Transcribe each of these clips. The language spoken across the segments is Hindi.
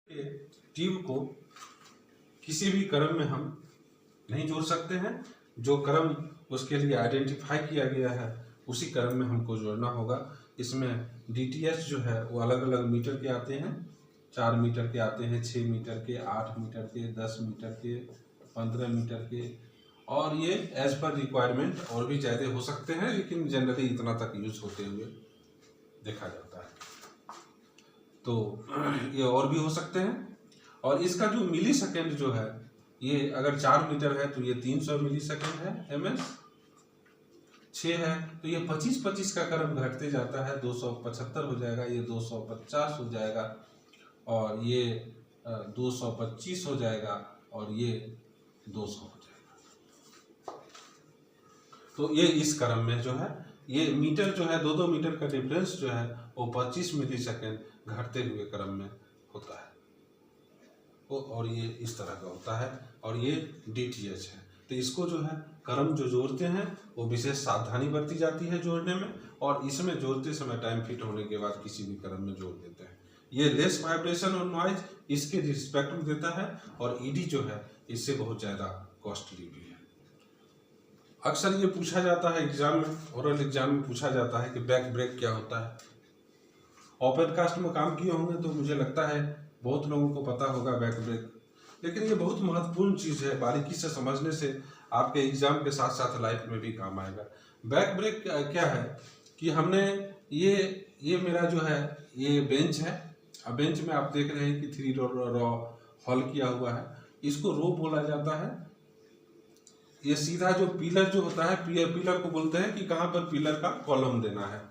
ट्यूब को किसी भी क्रम में हम नहीं जोड़ सकते हैं। जो क्रम उसके लिए आइडेंटिफाई किया गया है उसी क्रम में हमको जोड़ना होगा। इसमें DTH जो है वो अलग अलग मीटर के आते हैं, 4 मीटर के आते हैं, 6 मीटर के, 8 मीटर के, 10 मीटर के, 15 मीटर के, और ये एज पर रिक्वायरमेंट और भी ज़्यादा हो सकते हैं, लेकिन जनरली इतना तक यूज होते हुए देखा जाता है। तो ये और भी हो सकते हैं। और इसका जो मिली सेकेंड जो है, ये अगर 4 मीटर है तो ये 300 मिली सेकेंड है ms, 6 है तो ये 25-25 का क्रम घटते जाता है, 275 हो जाएगा, ये 250 हो जाएगा, और ये 225 हो जाएगा, और ये 200 हो जाएगा। तो ये इस क्रम में जो है, ये मीटर जो है 2-2 मीटर का डिफरेंस जो है वो 25 मिली सेकेंड घटते हुए क्रम में होता है। और ये इस तरह का होता है, और ये DTH है। तो इसको जो है क्रम जो जोड़ते हैं वो विशेष सावधानी बरती जाती है जोड़ने में, और इसमें जोड़ते समय टाइम फिट होने के बाद किसी भी क्रम में जोड़ देते हैं। ये लेस वाइब्रेशन और नॉइज इसके रिस्पेक्ट में देता है, और ED जो है इससे बहुत ज़्यादा कॉस्टली भी है। अक्सर ये पूछा जाता है एग्जाम में, ओरल एग्जाम में पूछा जाता है कि बैक ब्रेक क्या होता है। ओपन कास्ट में काम किए होंगे तो मुझे लगता है बहुत लोगों को पता होगा बैक ब्रेक, लेकिन ये बहुत महत्वपूर्ण चीज़ है। बारीकी से समझने से आपके एग्जाम के साथ साथ लाइफ में भी काम आएगा। बैक ब्रेक क्या है कि हमने ये मेरा जो है ये बेंच है। अब बेंच में आप देख रहे हैं कि 3 रो हॉल किया हुआ है, इसको रो बोला जाता है। ये सीधा जो पिलर जो होता है, पिलर को बोलते हैं कि कहाँ पर पिलर का कॉलम देना है।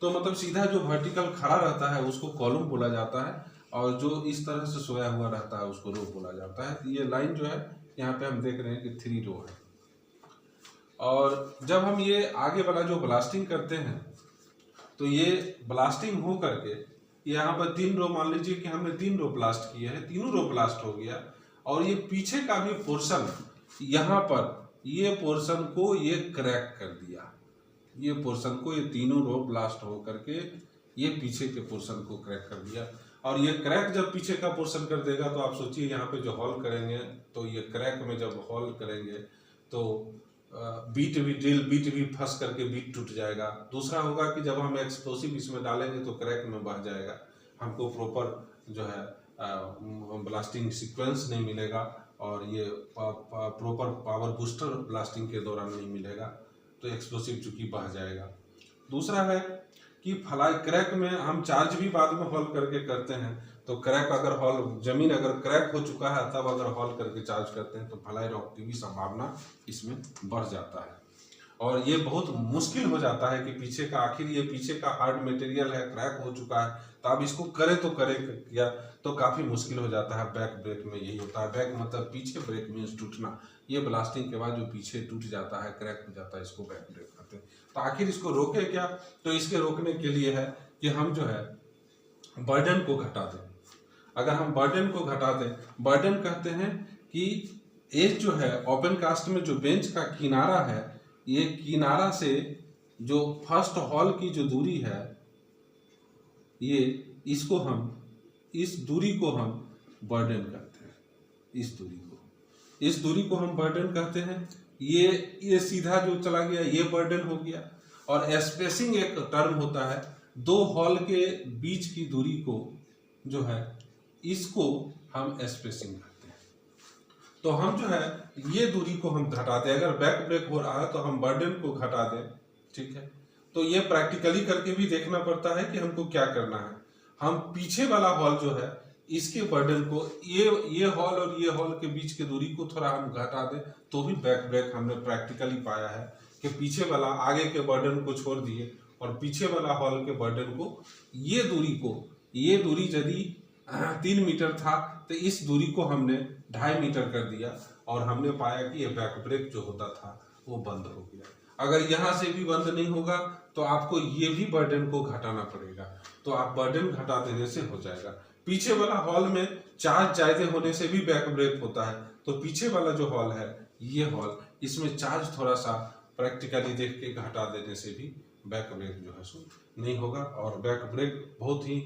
तो मतलब सीधा जो वर्टिकल खड़ा रहता है उसको कॉलम बोला जाता है, और जो इस तरह से सोया हुआ रहता है उसको रो बोला जाता है। तो ये लाइन जो है यहाँ पे हम देख रहे हैं कि 3 रो है। और जब हम ये आगे वाला जो ब्लास्टिंग करते हैं तो ये ब्लास्टिंग हो करके यहाँ पर 3 रो, मान लीजिए कि हमने 3 रो ब्लास्ट किए हैं, तीनों रो ब्लास्ट हो गया, और ये पीछे का भी पोर्शन यहाँ पर ये पोर्शन को ये क्रैक कर दिया। ये पोर्शन को, ये तीनों रो ब्लास्ट हो करके ये पीछे के पोर्शन को क्रैक कर दिया। और ये क्रैक जब पीछे का पोर्शन कर देगा तो आप सोचिए यहाँ पे जो हॉल करेंगे, तो ये क्रैक में जब हॉल करेंगे तो बीट भी फंस करके बीट टूट जाएगा। दूसरा होगा कि जब हम एक्सप्लोसिव इसमें डालेंगे तो क्रैक में बह जाएगा, हमको प्रॉपर जो है ब्लास्टिंग सीक्वेंस नहीं मिलेगा, और ये प्रॉपर पावर बूस्टर ब्लास्टिंग के दौरान नहीं मिलेगा, तो एक्सप्लोसिव चूंकि बह जाएगा। दूसरा है कि फ्लाई क्रैक में हम चार्ज भी बाद में हॉल करके करते हैं, तो क्रैक अगर हॉल जमीन अगर क्रैक हो चुका है तब अगर हॉल करके चार्ज करते हैं तो फ्लाई रॉक की भी संभावना इसमें बढ़ जाता है। और ये बहुत मुश्किल हो जाता है कि पीछे का, आखिर ये पीछे का हार्ड मटेरियल है, क्रैक हो चुका है, तो आप इसको करे तो करे क्या, तो काफ़ी मुश्किल हो जाता है। बैक ब्रेक में यही होता है। बैक मतलब पीछे, ब्रेक मीन्स टूटना। ये ब्लास्टिंग के बाद जो पीछे टूट जाता है, क्रैक हो जाता है, इसको बैक ब्रेक कहते हैं। तो आखिर इसको रोके क्या, तो इसके रोकने के लिए है कि हम जो है बर्डन को घटा दें। अगर हम बर्डन को घटा दें, बर्डन कहते हैं कि एज जो है ओपन कास्ट में जो बेंच का किनारा है, ये किनारा से जो फर्स्ट हॉल की जो दूरी है, ये इसको हम, इस दूरी को हम बर्डन कहते हैं। इस दूरी को हम बर्डन कहते हैं। ये सीधा जो चला गया ये बर्डन हो गया। और स्पेसिंग एक टर्म होता है, 2 हॉल के बीच की दूरी को जो है इसको हम स्पेसिंग कहते हैं। तो हम जो है ये दूरी को हम घटा दें। अगर बैक ब्रेक हो रहा है तो हम बर्डन को घटा दें, ठीक है। तो ये प्रैक्टिकली करके भी देखना पड़ता है कि हमको क्या करना है। हम पीछे वाला हॉल जो है इसके बर्डन को, ये हॉल और ये हॉल के बीच की दूरी को थोड़ा हम घटा दें, तो भी बैक ब्रेक हमने प्रैक्टिकली पाया है कि पीछे वाला आगे के बर्डन को छोड़ दिए, और पीछे वाला हॉल के बर्डन को, ये दूरी यदि 3 मीटर था तो इस दूरी को हमने 2.5 मीटर कर दिया, और हमने पाया कि ये बैक ब्रेक जो होता था वो बंद हो गया। अगर यहाँ से भी बंद नहीं होगा तो आपको ये भी बर्डन को घटाना पड़ेगा, तो आप बर्डन घटा देने से हो जाएगा। पीछे वाला हॉल में चार्ज ज्यादा होने से भी बैक ब्रेक होता है, तो पीछे वाला जो हॉल है, ये हॉल, इसमें चार्ज थोड़ा सा प्रैक्टिकली देख के घटा देने से भी बैक ब्रेक जो है सो नहीं होगा। और बैक ब्रेक बहुत ही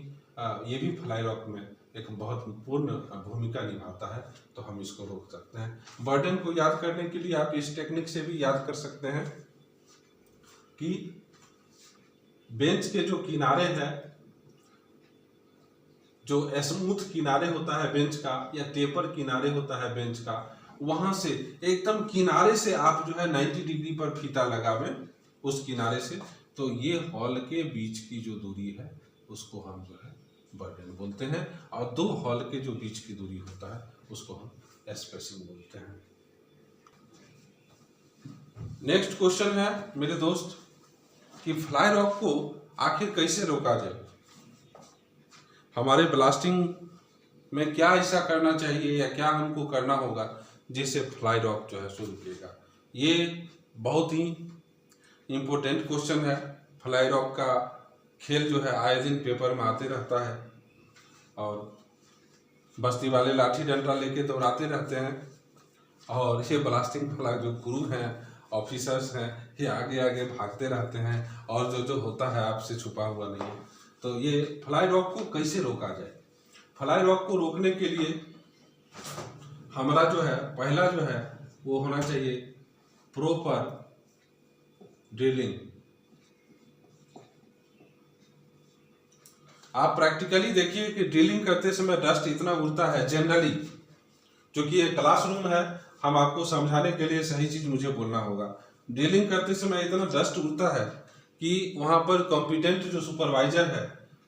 ये भी फ्लाई रॉक में एक बहुत पूर्ण भूमिका निभाता है, तो हम इसको रोक सकते हैं। बर्डन को याद करने के लिए आप इस टेक्निक से भी याद कर सकते हैं कि बेंच के जो किनारे हैं, जो स्मूथ किनारे होता है बेंच का या टेपर किनारे होता है बेंच का, वहां से एकदम किनारे से आप जो है 90 डिग्री पर फीता लगावें उस किनारे से, तो ये हॉल के बीच की जो दूरी है उसको हम जो है बर्डन बोलते हैं, और दो हॉल के जो बीच की दूरी होता है उसको हम स्पेसिंग बोलते हैं। नेक्स्ट क्वेश्चन है मेरे दोस्त कि फ्लाई रॉक को आखिर कैसे रोका जाए। हमारे ब्लास्टिंग में क्या ऐसा करना चाहिए या क्या हमको करना होगा जिससे फ्लाई रॉक जो है सो रुकेगा। ये बहुत ही इम्पोर्टेंट क्वेश्चन है। फ्लाई रॉक का खेल जो है आए दिन पेपर में आते रहता है, और बस्ती वाले लाठी डंडा लेके दौड़ाते रहते हैं, और ये ब्लास्टिंग वाला जो क्रू हैं, ऑफिसर्स हैं, ये आगे आगे भागते रहते हैं, और जो होता है आपसे छुपा हुआ नहीं है। तो ये फ्लाई रॉक को कैसे रोका जाए। फ्लाई रॉक को रोकने के लिए हमारा जो है पहला जो है वो होना चाहिए प्रॉपर ड्रिलिंग। आप प्रैक्टिकली देखिए कि ड्रिलिंग करते समय डस्ट इतना उड़ता है जनरली, क्योंकि ये क्लासरूम है, हम आपको समझाने के लिए सही चीज मुझे बोलना होगा। ड्रिलिंग करते समय इतना डस्ट उड़ता है कि वहां पर कॉम्पिटेंट जो सुपरवाइजर है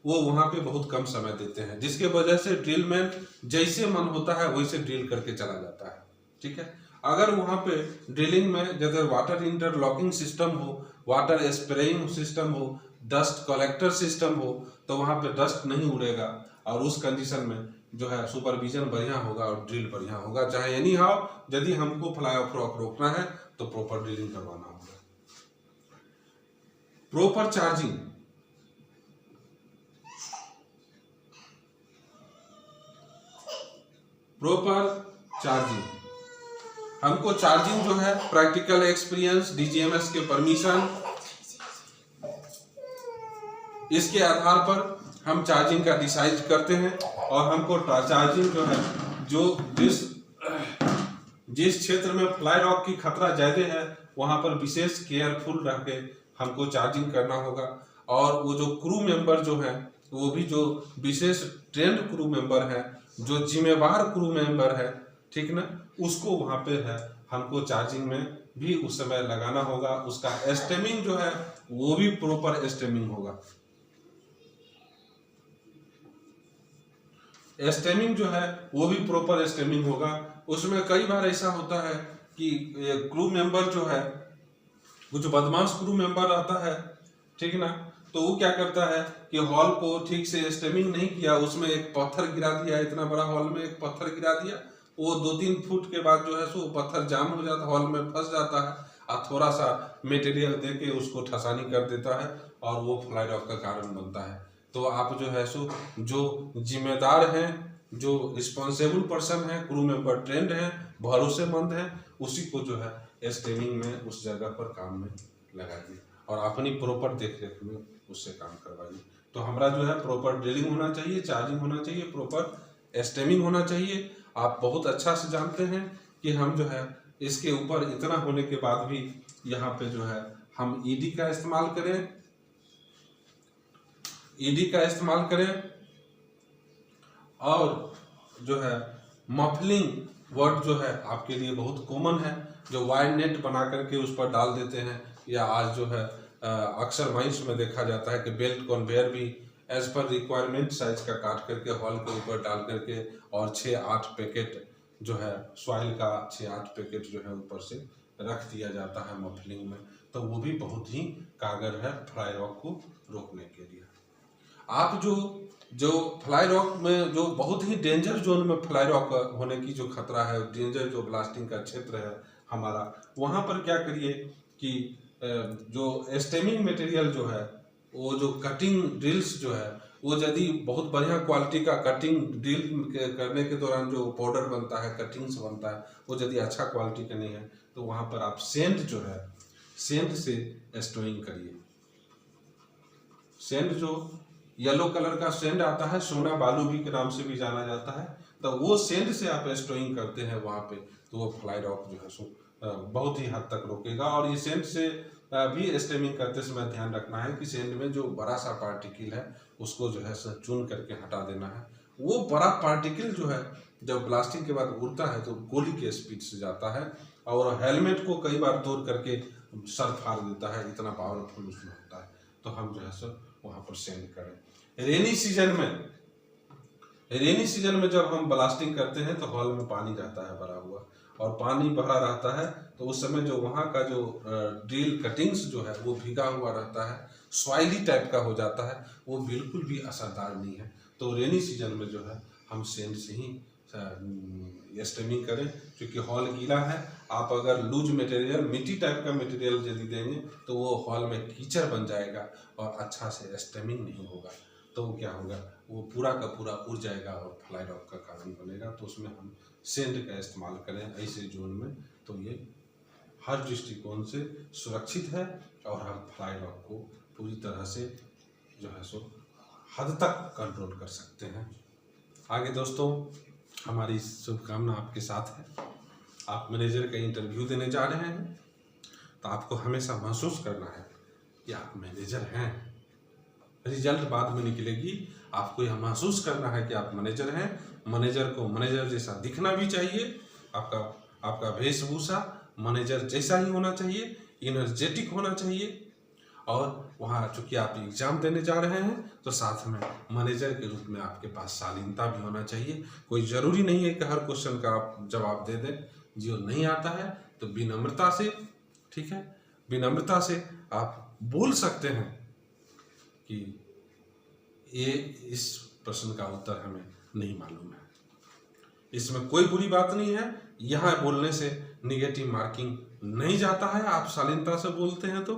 वो वहां पे बहुत कम समय देते हैं, जिसके वजह से ड्रिलमैन जैसे मन होता है वैसे ड्रिल करके चला जाता है। ठीक है, अगर वहां पे ड्रिलिंग में जैसे वाटर इंटरलॉकिंग सिस्टम हो, वाटर स्प्रेइंग सिस्टम हो, डस्ट कलेक्टर सिस्टम हो, तो वहां पे डस्ट नहीं उड़ेगा, और उस कंडीशन में जो है सुपरविजन बढ़िया होगा और ड्रिल बढ़िया होगा। चाहे एनी हाउ यदि हमको फ्लाई ऑफ रॉक रोकना है तो प्रॉपर ड्रिलिंग करवाना होगा। प्रॉपर चार्जिंग, प्रॉपर चार्जिंग, हमको चार्जिंग जो है प्रैक्टिकल एक्सपीरियंस, डीजीएमएस के परमिशन, इसके आधार पर हम चार्जिंग का डिसाइड करते हैं, और हमको चार्जिंग जो है जो जिस क्षेत्र में फ्लाई रॉक की खतरा ज्यादा है वहां पर विशेष केयरफुल रह के हमको चार्जिंग करना होगा। और वो जो क्रू मेंबर जो है वो भी जो विशेष ट्रेंड क्रू मेंबर है, जो जिम्मेवार क्रू मेंबर है, ठीक ना, उसको वहां पे है हमको चार्जिंग में भी उस समय लगाना होगा। उसका स्टेमिंग जो है वो भी प्रॉपर स्टेमिंग होगा। स्टेमिंग जो है वो भी प्रॉपर स्टेमिंग होगा। उसमें कई बार ऐसा होता है कि क्रू मेंबर जो है वो जो बदमाश क्रू मेंबर रहता है, ठीक ना, तो वो क्या करता है कि हॉल को ठीक से स्टेमिंग नहीं किया, उसमें एक पत्थर गिरा दिया, इतना बड़ा हॉल में एक पत्थर गिरा दिया, वो 2-3 फुट के बाद जो है सो पत्थर जाम हो जाता है, हॉल में फंस जाता है, और थोड़ा सा मटेरियल दे के उसको ठसानी कर देता है, और वो फ्लाई रॉक का कारण बनता है। तो आप जो है सो जो जिम्मेदार हैं, जो रिस्पॉन्सिबल पर्सन है, क्रू मेंबर ट्रेंड है, भरोसेमंद है, उसी को जो है स्टेमिंग में उस जगह पर काम में लगाइए, और अपनी प्रॉपर देख रेख में उससे काम करवाइए। तो हमारा जो है प्रॉपर ड्रिलिंग होना चाहिए, चार्जिंग होना चाहिए, प्रॉपर स्टेमिंग होना चाहिए। आप बहुत अच्छा से जानते हैं कि हम जो है इसके ऊपर इतना होने के बाद भी यहाँ पे जो है हम ईडी का इस्तेमाल करें, ईडी का इस्तेमाल करें, और जो है मफलिंग वर्ड जो है आपके लिए बहुत कॉमन है, जो वायर नेट बना करके उस पर डाल देते हैं, या आज जो है अक्सर माइंस में देखा जाता है कि बेल्ट कन्वेयर भी एज पर रिक्वायरमेंट साइज का काट करके हॉल के ऊपर डाल करके, और 6-8 पैकेट जो है सॉइल का 6-8 पैकेट जो है ऊपर से रख दिया जाता है मफलिंग में। तो वो भी बहुत ही कारगर है फ्लाई रॉक को रोकने के लिए। आप जो फ्लाई रॉक में जो बहुत ही डेंजर जोन में फ्लाई रॉक होने की जो खतरा है, डेंजर जो ब्लास्टिंग का क्षेत्र है हमारा, वहां पर क्या करिए कि जो स्टेमिंग मटेरियल जो है, वो जो कटिंग ड्रिल्स जो है, वो यदि बहुत बढ़िया क्वालिटी का कटिंग ड्रिल करने के दौरान जो पाउडर बनता है, कटिंग्स बनता है, वो यदि अच्छा क्वालिटी का नहीं है तो वहां पर आप सेंड जो है, सेंड से स्टोइंग करिए। सेंड जो येलो कलर का सेंड आता है, सोना बालू भी के नाम से भी जाना जाता है। तो वो सेंड से आप स्टोइंग करते हैं वहाँ पे, तो वो फ्लाई रॉक जो है सो बहुत ही हद तक रोकेगा। और ये सेंड से भी स्टेमिंग करते समय ध्यान रखना है कि सेंड में जो बड़ा सा पार्टिकल है उसको जो है चुन करके हटा देना है। वो बड़ा पार्टिकल जो है जब ब्लास्टिंग के बाद उड़ता है तो गोली के स्पीड से जाता है और हेलमेट को कई बार तोड़ करके सर फाड़ देता है, इतना पावरफुल उसमें होता है। तो हम जो है सो वहाँ पर सेंड करें। रेनी सीजन में जब हम ब्लास्टिंग करते हैं तो हॉल में पानी रहता है भरा हुआ, और पानी भरा रहता है तो उस समय जो वहाँ का जो ड्रिल कटिंग्स जो है वो भीगा हुआ रहता है, सॉइली टाइप का हो जाता है, वो बिल्कुल भी असरदार नहीं है। तो रेनी सीजन में जो है हम सेंड से ही स्टेमिंग करें, क्योंकि हॉल गीला है। आप अगर लूज मटेरियल, मिट्टी टाइप का मटेरियल यदि देंगे तो वो हॉल में कीचड़ बन जाएगा और अच्छा से स्टेमिंग नहीं होगा। तो क्या होगा, वो पूरा का पूरा उड़ जाएगा और फ्लाई रॉक का कारण बनेगा। तो उसमें हम सेंड का इस्तेमाल करें ऐसे जोन में, तो ये हर दृष्टिकोण से सुरक्षित है और हम फ्लाई रॉक को पूरी तरह से जो है सो हद तक कंट्रोल कर सकते हैं। आगे दोस्तों, हमारी शुभकामना आपके साथ है। आप मैनेजर का इंटरव्यू देने जा रहे हैं तो आपको हमेशा महसूस करना है कि आप मैनेजर हैं। रिजल्ट बाद में निकलेगी, आपको यह महसूस करना है कि आप मैनेजर हैं। मैनेजर को मैनेजर जैसा दिखना भी चाहिए, आपका वेशभूषा मैनेजर जैसा ही होना चाहिए, एनर्जेटिक होना चाहिए। और वहाँ चूँकि आप एग्जाम देने जा रहे हैं तो साथ में मैनेजर के रूप में आपके पास शालीनता भी होना चाहिए। कोई ज़रूरी नहीं है कि हर क्वेश्चन का आप जवाब दे दें। जो नहीं आता है तो विनम्रता से, ठीक है, विनम्रता से आप बोल सकते हैं कि ये इस प्रश्न का उत्तर हमें नहीं मालूम है। इसमें कोई बुरी बात नहीं है, यहाँ बोलने से निगेटिव मार्किंग नहीं जाता है। आप शालीनता से बोलते हैं तो,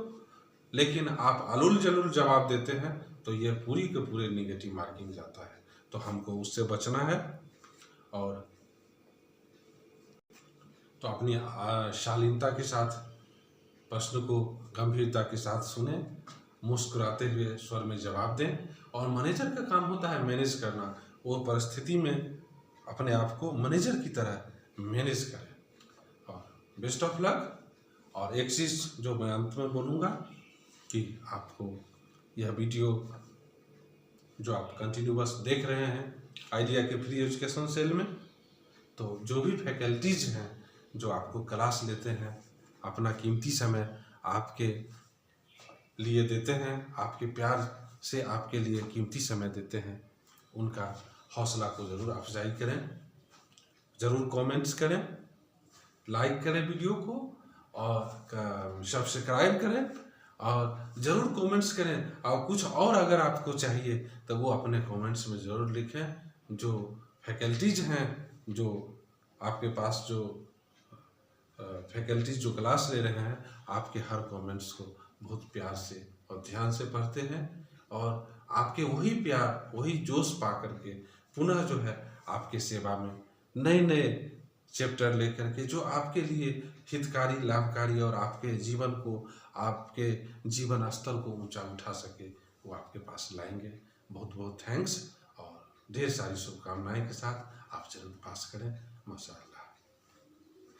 लेकिन आप अलूल जलूल जवाब देते हैं तो यह पूरी के पूरे निगेटिव मार्किंग जाता है। तो हमको उससे बचना है। और तो अपनी शालीनता के साथ प्रश्न को गंभीरता के साथ सुने, मुस्कुराते हुए स्वर में जवाब दें। और मैनेजर का काम होता है मैनेज करना, वो परिस्थिति में अपने आप को मैनेजर की तरह मैनेज करें। और बेस्ट ऑफ लक। और एक चीज़ जो मैं अंत में बोलूँगा कि आपको यह वीडियो जो आप कंटिन्यूअस देख रहे हैं आइडिया के फ्री एजुकेशन सेल में, तो जो भी फैकल्टीज हैं जो आपको क्लास लेते हैं, अपना कीमती समय आपके लिए देते हैं, आपके प्यार से आपके लिए कीमती समय देते हैं, उनका हौसला को ज़रूर अफजाई करें, ज़रूर कमेंट्स करें, लाइक करें वीडियो को और सब्सक्राइब करें और ज़रूर कमेंट्स करें। और कुछ और अगर आपको चाहिए तो वो अपने कमेंट्स में ज़रूर लिखें। जो फैकल्टीज हैं, जो आपके पास जो फैकल्टीज जो क्लास ले रहे हैं, आपके हर कमेंट्स को बहुत प्यार से और ध्यान से पढ़ते हैं और आपके वही प्यार, वही जोश पा करके पुनः जो है आपके सेवा में नए नए चैप्टर लेकर के जो आपके लिए हितकारी, लाभकारी और आपके जीवन को, आपके जीवन स्तर को ऊंचा उठा सके, वो आपके पास लाएंगे। बहुत बहुत थैंक्स और ढेर सारी शुभकामनाएं के साथ आप जरूर पास करें। माशाअल्लाह।